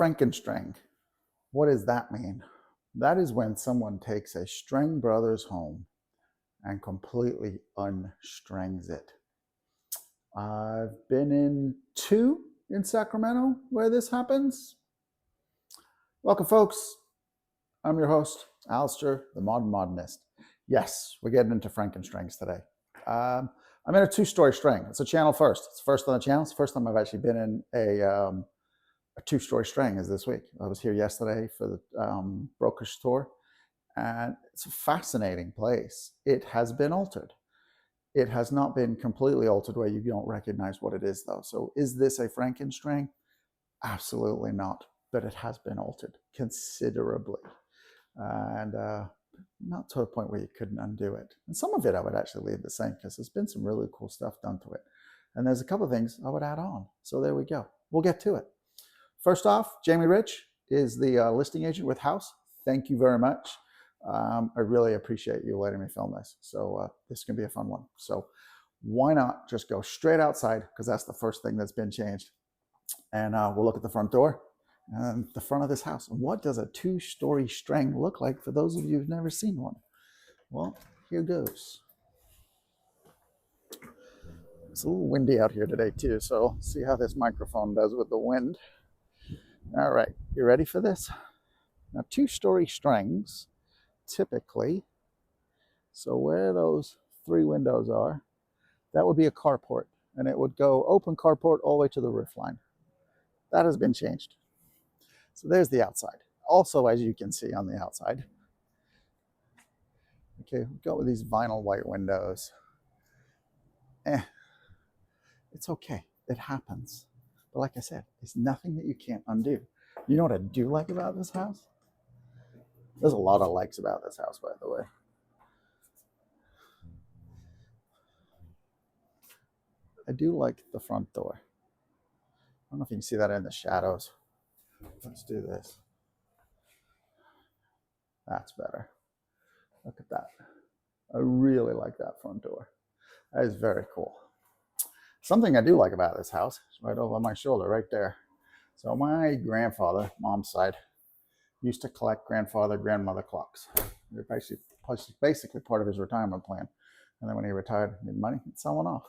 Frankenstreng. What does that mean? That is when someone takes a Streng Brothers home and completely unstrengs it. I've been in 2 in Sacramento where this happens. Welcome, folks. I'm your host, Alister, the Modern Modernist. Yes, we're getting into Frankenstrengs today. I'm in a 2-story Streng. It's a channel first. It's first on the channel. It's the first time I've actually been in a 2-story Streng is this week. I was here yesterday for the brokerage tour, and it's a fascinating place. It has been altered. It has not been completely altered where you don't recognize what it is, though. So is this a Frankenstreng? Absolutely not, but it has been altered considerably, and not to a point where you couldn't undo it. And some of it I would actually leave the same because there's been some really cool stuff done to it. And there's a couple of things I would add on. So there we go. We'll get to it. First off, Jamie Rich is the listing agent with House. Thank you very much. I really appreciate you letting me film this. So this can be a fun one. So why not just go straight outside, because that's the first thing that's been changed. And we'll look at the front door and the front of this house. And what does a 2-story Streng look like for those of you who've never seen one? Well, here goes. It's a little windy out here today too, so see how this microphone does with the wind. All right, you ready for this? Now, 2-story Strengs, typically, so where those 3 windows are, that would be a carport, and it would go open carport all the way to the roof line. That has been changed. So there's the outside. Also, as you can see on the outside, okay, we've got with these vinyl white windows. It's okay. It happens. But like I said, it's nothing that you can't undo. You know what I do like about this house? There's a lot of likes about this house, by the way. I do like the front door. I don't know if you can see that in the shadows. Let's do this. That's better. Look at that. I really like that front door. That is very cool. Something I do like about this house is right over my shoulder, right there. So my grandfather, mom's side, used to collect grandfather, grandmother clocks. They're basically part of his retirement plan. And then when he retired, he made money, he'd sell one off.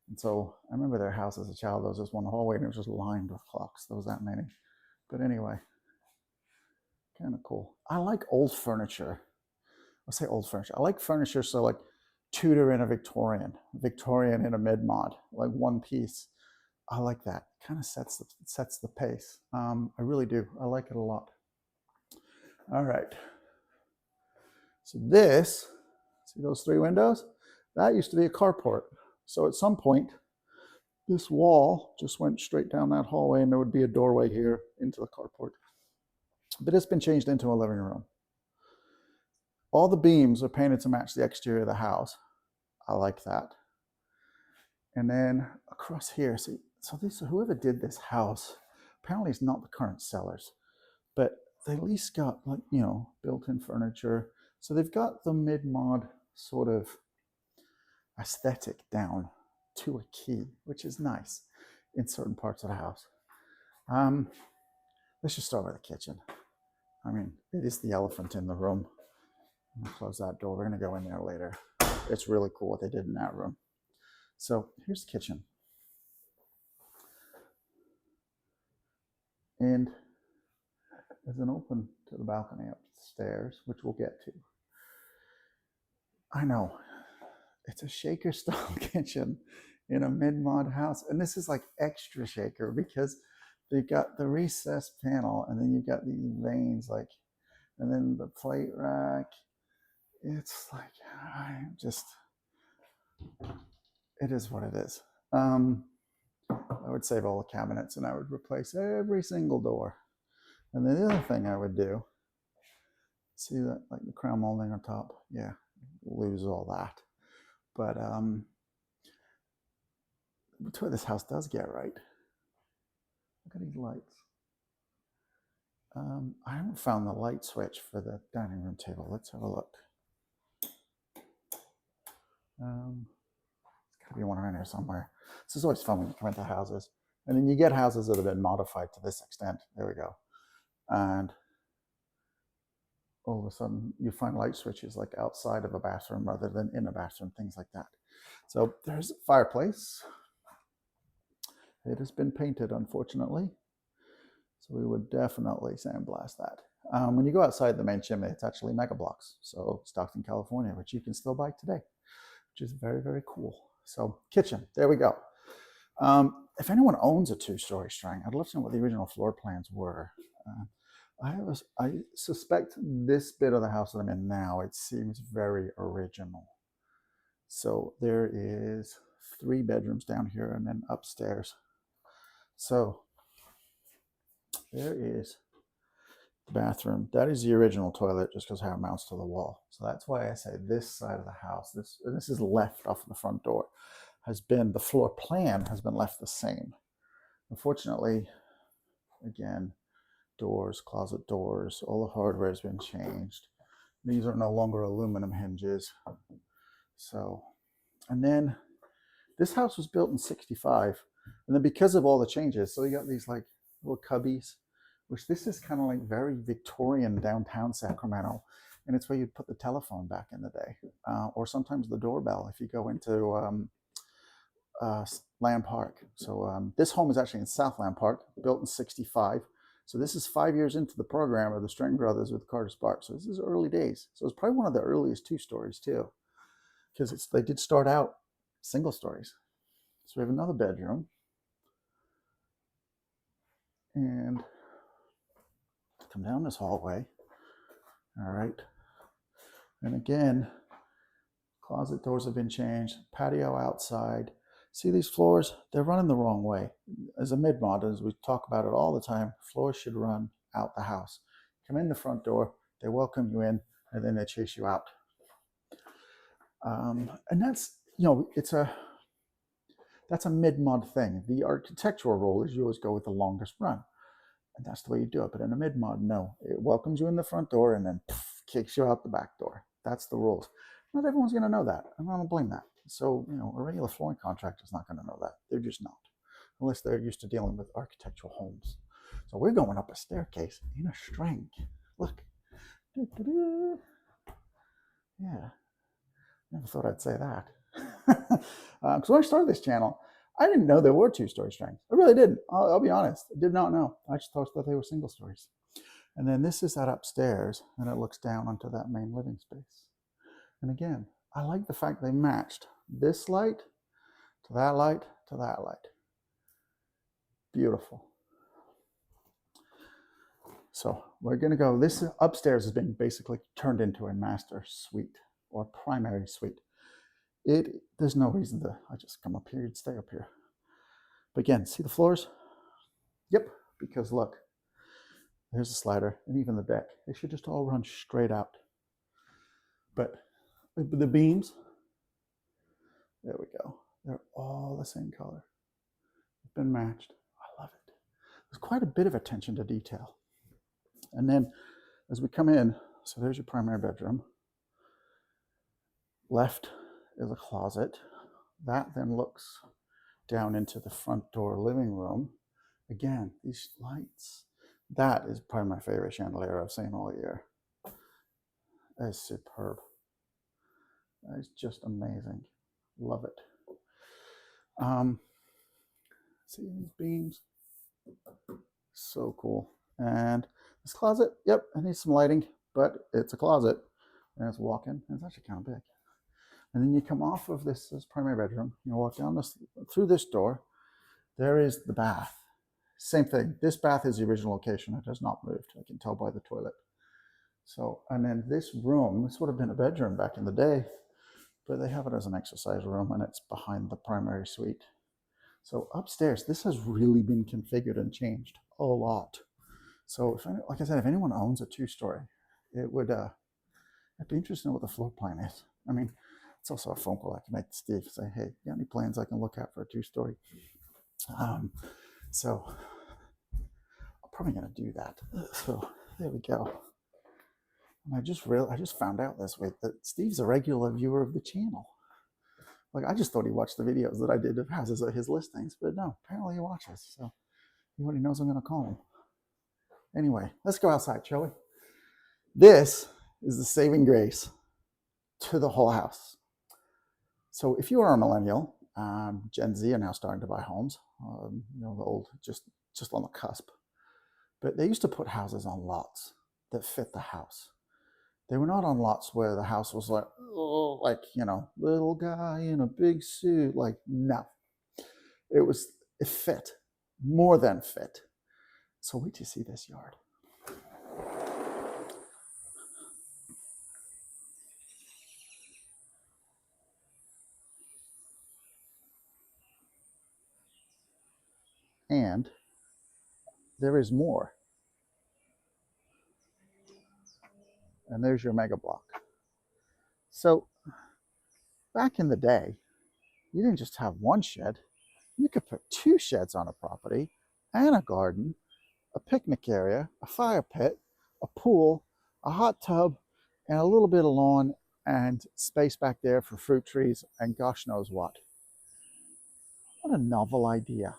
And so I remember their house as a child. There was just one hallway and it was just lined with clocks. There was that many. But anyway, kind of cool. I like old furniture. I'll say old furniture. I like furniture so like Tudor in a Victorian in a mid-mod, like one piece. I like that. Kind of sets the pace. I really do. I like it a lot. All right. So this, see those 3 windows? That used to be a carport. So at some point, this wall just went straight down that hallway and there would be a doorway here into the carport. But it's been changed into a living room. All the beams are painted to match the exterior of the house. I like that. And then across here, see, so this, whoever did this house, apparently it's not the current sellers, but they at least got, like, you know, built-in furniture. So they've got the mid-mod sort of aesthetic down to a key, which is nice in certain parts of the house. Let's just start with the kitchen. I mean, it is the elephant in the room. I'm gonna close that door. We're gonna go in there later. It's really cool what they did in that room. So here's the kitchen. And there's an open to the balcony upstairs, which we'll get to. I know, it's a shaker style kitchen in a mid-mod house. And this is like extra shaker because they've got the recessed panel and then you've got these veins, like, and then the plate rack. It's like, it is what it is. I would save all the cabinets and I would replace every single door. And then the other thing I would do, see that, like the crown molding on top? Yeah, lose all that. But what this house does get right. Look at these lights. I haven't found the light switch for the dining room table. Let's have a look. There's gotta be one around here somewhere. This is always fun when you come into houses. And then you get houses that have been modified to this extent. There we go. And all of a sudden you find light switches like outside of a bathroom rather than in a bathroom, things like that. So there's a fireplace. It has been painted, unfortunately. So we would definitely sandblast that. When you go outside the main chimney, it's actually Mega Blocks. So Stockton, California, which you can still buy today, which is very, very cool. So kitchen, there we go. If anyone owns a two-story Streng, I'd love to know what the original floor plans were. I suspect this bit of the house that I'm in now, it seems very original. So there is 3 bedrooms down here and then upstairs. So there is the bathroom. That is the original toilet, just because how it mounts to the wall. So that's why I say this side of the house, this is left off the front door, has been, the floor plan has been left the same. Unfortunately, again, doors, closet doors, all the hardware has been changed. These are no longer aluminum hinges. So, and then this house was built in '65. And then because of all the changes, so you got these like little cubbies, which this is kind of like very Victorian downtown Sacramento. And it's where you'd put the telephone back in the day, or sometimes the doorbell if you go into Land Park. So this home is actually in South Land Park, built in '65. So this is 5 years into the program of the Streng brothers with Carter Spark. So this is early days. So it's probably one of the earliest 2 stories too, because they did start out single stories. So we have another bedroom, and come down this hallway. All right. And again, closet doors have been changed, patio outside. See these floors? They're running the wrong way. As a mid-mod, as we talk about it all the time, floors should run out the house. Come in the front door, they welcome you in, and then they chase you out. And that's, you know, that's a mid-mod thing. The architectural rule is you always go with the longest run. And that's the way you do it. But in a mid-mod, no. It welcomes you in the front door and then kicks you out the back door. That's the rules. Not everyone's going to know that. I'm not going to blame that. So, you know, a regular flooring contractor is not going to know that. They're just not. Unless they're used to dealing with architectural homes. So we're going up a staircase in a Streng. Look. Yeah. Never thought I'd say that. Because when I started this channel, I didn't know there were 2-story Strengs. I really didn't. I'll be honest. I did not know. I just thought that they were single stories. And then this is that upstairs, and it looks down onto that main living space. And again, I like the fact they matched this light to that light to that light. Beautiful. So we're going to go, this upstairs has been basically turned into a master suite or primary suite. There's no reason to, I just come up here, you'd stay up here. But again, see the floors? Yep, because look, there's a slider and even the deck. They should just all run straight out. But the beams, there we go. They're all the same color. They've been matched. I love it. There's quite a bit of attention to detail. And then as we come in, so there's your primary bedroom. Left is a closet. That then looks down into the front door living room. Again, these lights. That is probably my favorite chandelier I've seen all year. That is superb. That is just amazing. Love it. See these beams? So cool. And this closet, yep, it needs some lighting, but it's a closet. And it's walk-in, and it's actually kind of big. And then you come off of this primary bedroom, you walk down through this door, there is the bath. Same thing. This bath is the original location. It has not moved. I can tell by the toilet. So, and then this room, this would have been a bedroom back in the day, but they have it as an exercise room, and it's behind the primary suite. So upstairs, this has really been configured and changed a lot. So, like I said, if anyone owns a 2-story, it would it'd be interesting to know what the floor plan is. I mean, it's also a phone call I can make to Steve and say, hey, you got any plans I can look at for a 2-story? So I'm probably going to do that. So there we go. And I just found out this week that Steve's a regular viewer of the channel. Like, I just thought he watched the videos that I did of houses of his listings, but no, apparently he watches. So he already knows I'm going to call him. Anyway, let's go outside, shall we? This is the saving grace to the whole house. So if you are a millennial, Gen Z are now starting to buy homes. The old, just on the cusp. But they used to put houses on lots that fit the house. They were not on lots where the house was like, oh, like, little guy in a big suit. Like, no. It fit, more than fit. So wait till you see this yard. And there is more. And there's your mega block. So back in the day, you didn't just have one shed. You could put 2 sheds on a property and a garden, a picnic area, a fire pit, a pool, a hot tub, and a little bit of lawn and space back there for fruit trees and gosh knows what. What a novel idea.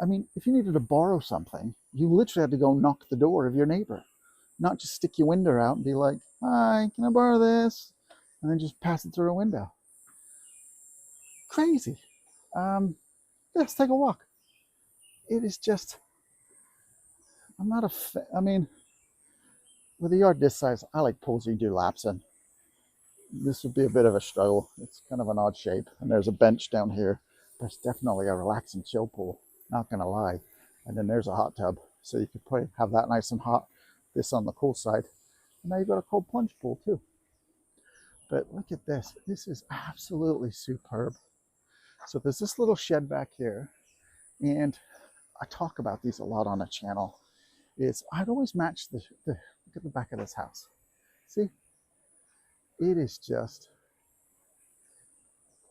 I mean, if you needed to borrow something, you literally had to go knock the door of your neighbor, not just stick your window out and be like, hi, can I borrow this? And then just pass it through a window. Crazy. Let's take a walk. It is just, I mean, with a yard this size, I like pools you do laps in. This would be a bit of a struggle. It's kind of an odd shape. And there's a bench down here. That's definitely a relaxing chill pool, not gonna lie. And then there's a hot tub. So you could probably have that nice and hot, this on the cool side. And now you've got a cold plunge pool too. But look at this. This is absolutely superb. So there's this little shed back here. And I talk about these a lot on the channel. I'd always match look at the back of this house. See? It is just,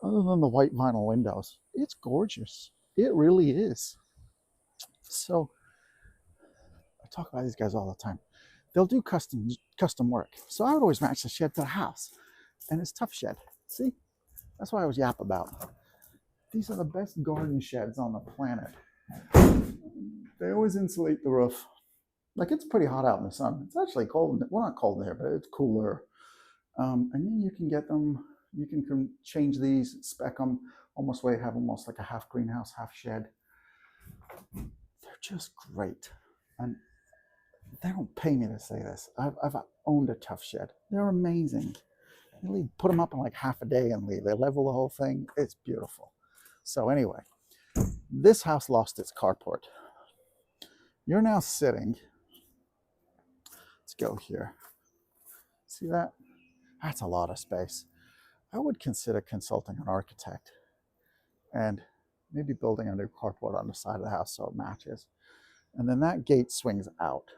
other than the white vinyl windows, it's gorgeous. It really is. So I talk about these guys all the time. They'll do custom work. So I would always match the shed to the house. And it's tough shed. See? That's what I always yap about. These are the best garden sheds on the planet. They always insulate the roof. Like, it's pretty hot out in the sun. It's actually cold. Well, not cold in here, but it's cooler. And then you can get them, you can change these, spec them, almost have almost like a half greenhouse, half shed. They're just great. And they don't pay me to say this. I've owned a tough shed. They're amazing. You put them up in like half a day and leave. They level the whole thing. It's beautiful. So anyway, this house lost its carport. You're now sitting, let's go here. See that? That's a lot of space. I would consider consulting an architect and maybe building a new carport on the side of the house so it matches. And then that gate swings out.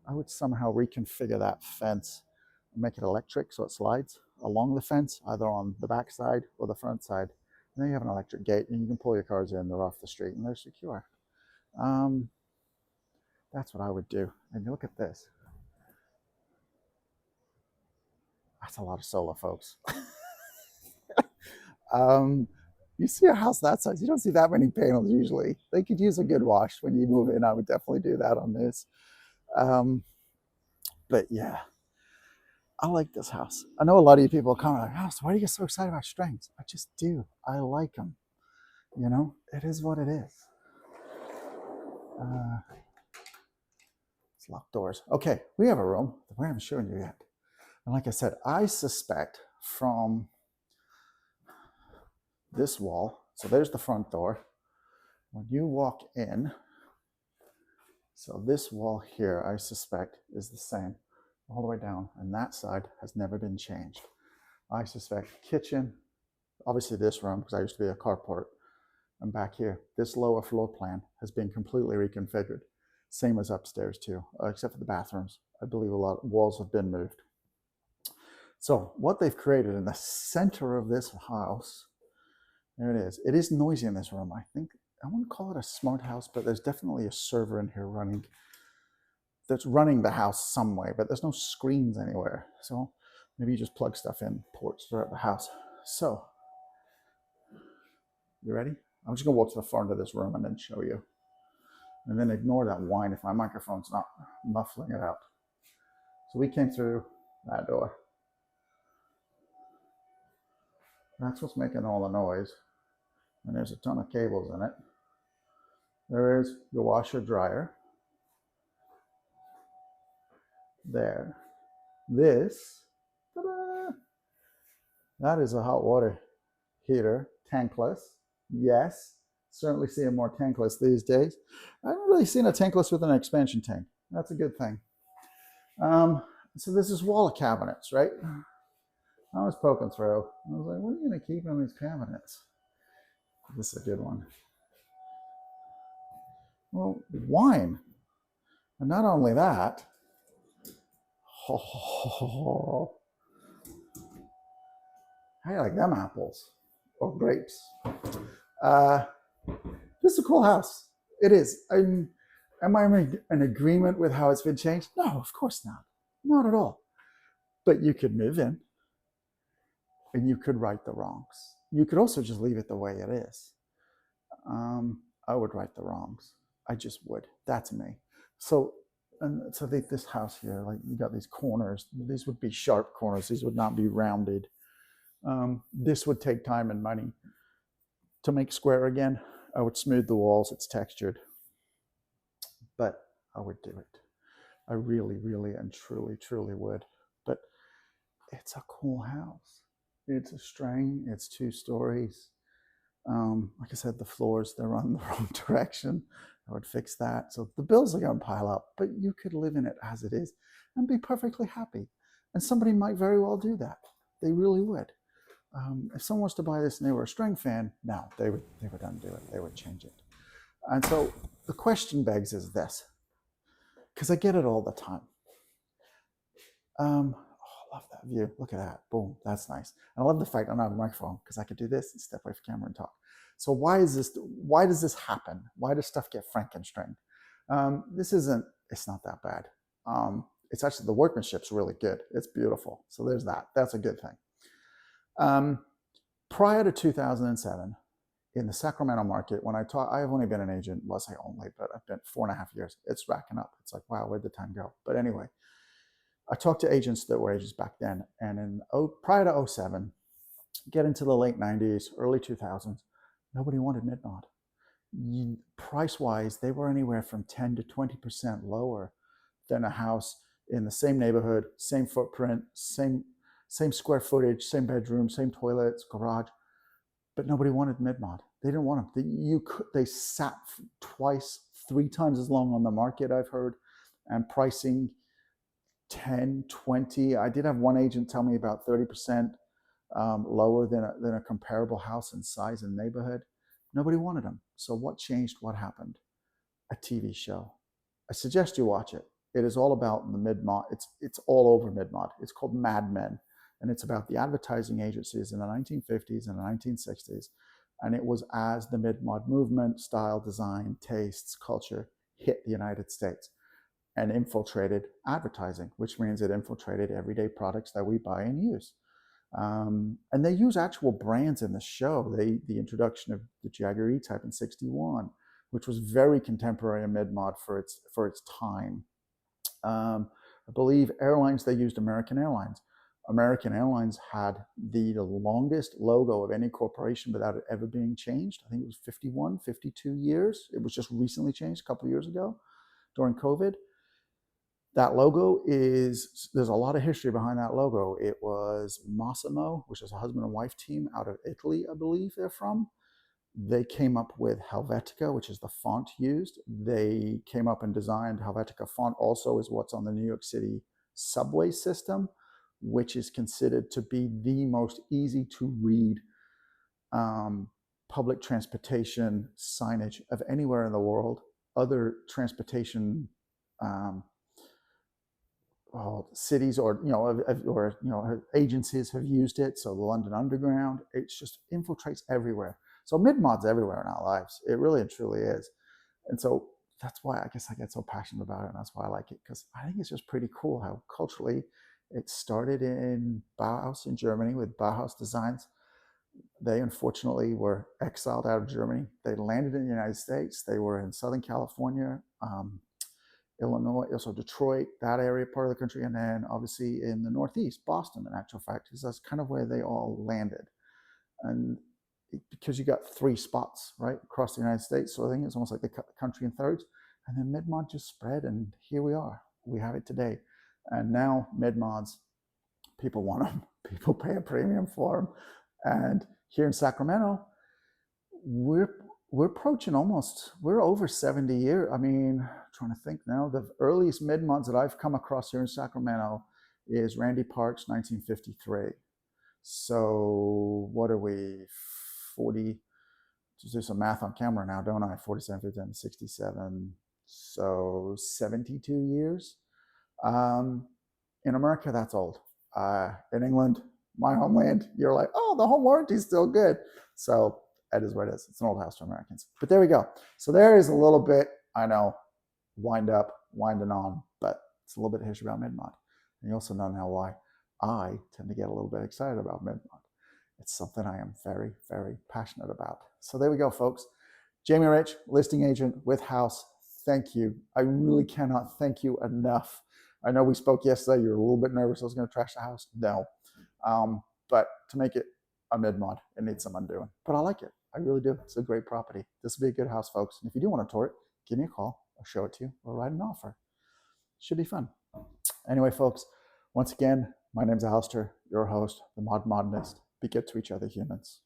I would somehow reconfigure that fence and make it electric so it slides along the fence, either on the back side or the front side. And then you have an electric gate and you can pull your cars in, they're off the street and they're secure. That's what I would do. And you look at this. That's a lot of solar, folks. You see a house that size, you don't see that many panels usually. They could use a good wash when you move in. I would definitely do that on this. But yeah, I like this house. I know a lot of you people come like, oh, so why do you get so excited about Strengs? I just do. I like them. It is what it is. It's locked doors. Okay, we have a room that we haven't shown you yet. And like I said, I suspect from this wall, so there's the front door. When you walk in, so this wall here, I suspect, is the same all the way down. And that side has never been changed. I suspect kitchen, obviously this room, because I used to be a carport, and back here, this lower floor plan has been completely reconfigured. Same as upstairs too, except for the bathrooms. I believe a lot of walls have been moved. So what they've created in the center of this house, there it is. It is noisy in this room. I think, I wouldn't call it a smart house, but there's definitely a server in here that's running the house some way, but there's no screens anywhere. So maybe you just plug stuff in, ports throughout the house. So You ready? I'm just gonna walk to the front of this room and then show you. And then ignore that whine if my microphone's not muffling it out. So we came through that door. That's what's making all the noise. And there's a ton of cables in it. There is your washer dryer. There. This, ta-da, that is a hot water heater, tankless. Yes, certainly seeing more tankless these days. I haven't really seen a tankless with an expansion tank. That's a good thing. So this is wall of cabinets, right? I was poking through. I was like, what are you going to keep in these cabinets? This is a good one. Well, wine. And not only that, oh, I like them apples or grapes. This is a cool house. It is. Am I in agreement with how it's been changed? No, of course not. Not at all. But you could move in and you could right the wrongs. You could also just leave it the way it is. I would right the wrongs. I just would. That's me. So this house here, like you got these corners. These would be sharp corners. These would not be rounded. This would take time and money to make square again. I would smooth the walls. It's textured, but I would do it. I really, really, and truly, truly would. But it's a cool house. It's a Streng. It's 2 stories. Like I said, the floors, they're run the wrong direction. I would fix that. So the bills are going to pile up, but you could live in it as it is and be perfectly happy. And somebody might very well do that. They really would. If someone was to buy this and they were a Streng fan, no, they would undo it. They would change it. And so the question begs is this, because I get it all the time. I love that view. Look at that. Boom. That's nice. And I love the fact I don't have a microphone because I could do this and step away from the camera and talk. So why does this happen? Why does stuff get Frankenstein? It's not that bad. It's actually, the workmanship's really good. It's beautiful. So there's that. That's a good thing. Prior to 2007, in the Sacramento market, when I've only been an agent, well, I say only, but I've been 4.5 years. It's racking up. It's like, wow, where'd the time go? But anyway, I talked to agents that were agents back then, and prior to 07, get into the late 90s, early 2000s, nobody wanted mid-mod. Price-wise, they were anywhere from 10 to 20% lower than a house in the same neighborhood, same footprint, same square footage, same bedroom, same toilets, garage, but nobody wanted mid-mod. They didn't want them. They sat 2x, 3 times as long on the market, I've heard, and pricing 10, 20. I did have one agent tell me about 30% lower than a comparable house in size and neighborhood. Nobody wanted them. So what changed? What happened? A TV show. I suggest you watch it. It is all about the mid-mod. It's all over mid-mod. It's called Mad Men, and it's about the advertising agencies in the 1950s and the 1960s. And it was as the mid-mod movement, style, design, tastes, culture hit the United States and infiltrated advertising, which means it infiltrated everyday products that we buy and use. And they use actual brands in the show. The introduction of the Jagger E-Type in '61, which was very contemporary and mid-mod for its time. I believe airlines, they used American Airlines. American Airlines had the longest logo of any corporation without it ever being changed. I think it was 51, 52 years. It was just recently changed a couple of years ago during COVID. That logo there's a lot of history behind that logo. It was Massimo, which is a husband and wife team out of Italy, I believe they're from. They came up with Helvetica, which is the font used. They came up and designed Helvetica font, also is what's on the New York City subway system, which is considered to be the most easy to read public transportation signage of anywhere in the world. Other transportation cities or agencies have used it. So the London Underground, it just infiltrates everywhere. So mid-mod's everywhere in our lives. It really and truly is. And so that's why I guess I get so passionate about it, and that's why I like it, because I think it's just pretty cool how culturally it started in Bauhaus in Germany with Bauhaus designs, They unfortunately were exiled out of Germany. They landed in the United States. They were in Southern California, Illinois, also Detroit, that area, part of the country, and then obviously in the Northeast, Boston, in actual fact, because that's kind of where they all landed. And because you got 3 spots right across the United States, so I think it's almost like they cut the country in thirds, and then mid-mod just spread, and here we are. We have it today, and now mid-mods, people want them. People pay a premium for them, and here in Sacramento, we're approaching we're over 70 years. I mean, trying to think now, the earliest mid-mods that I've come across here in Sacramento is Randy Park's 1953. So what are we, 40, just do some math on camera now, don't I? 47, 57, 67, so 72 years. In America, that's old. In England, my homeland, you're like, oh, the home warranty's still good. So that is what it is. It's an old house to Americans. But there we go. So there is a little bit, I know, winding on, but it's a little bit of history about mid-mod. And you also know now why I tend to get a little bit excited about mid-mod. It's something I am very, very passionate about. So there we go, folks. Jamie Rich, listing agent with House. Thank you. I really cannot thank you enough. I know we spoke yesterday. You were a little bit nervous I was going to trash the house. No. But to make it a mid-mod, it needs some undoing. But I like it. I really do. It's a great property. This will be a good house, folks. And if you do want to tour it, give me a call. I'll show it to you or write an offer. Should be fun. Anyway, folks, once again, my name's Alister, your host, the Mod Modernist. Be good to each other, humans.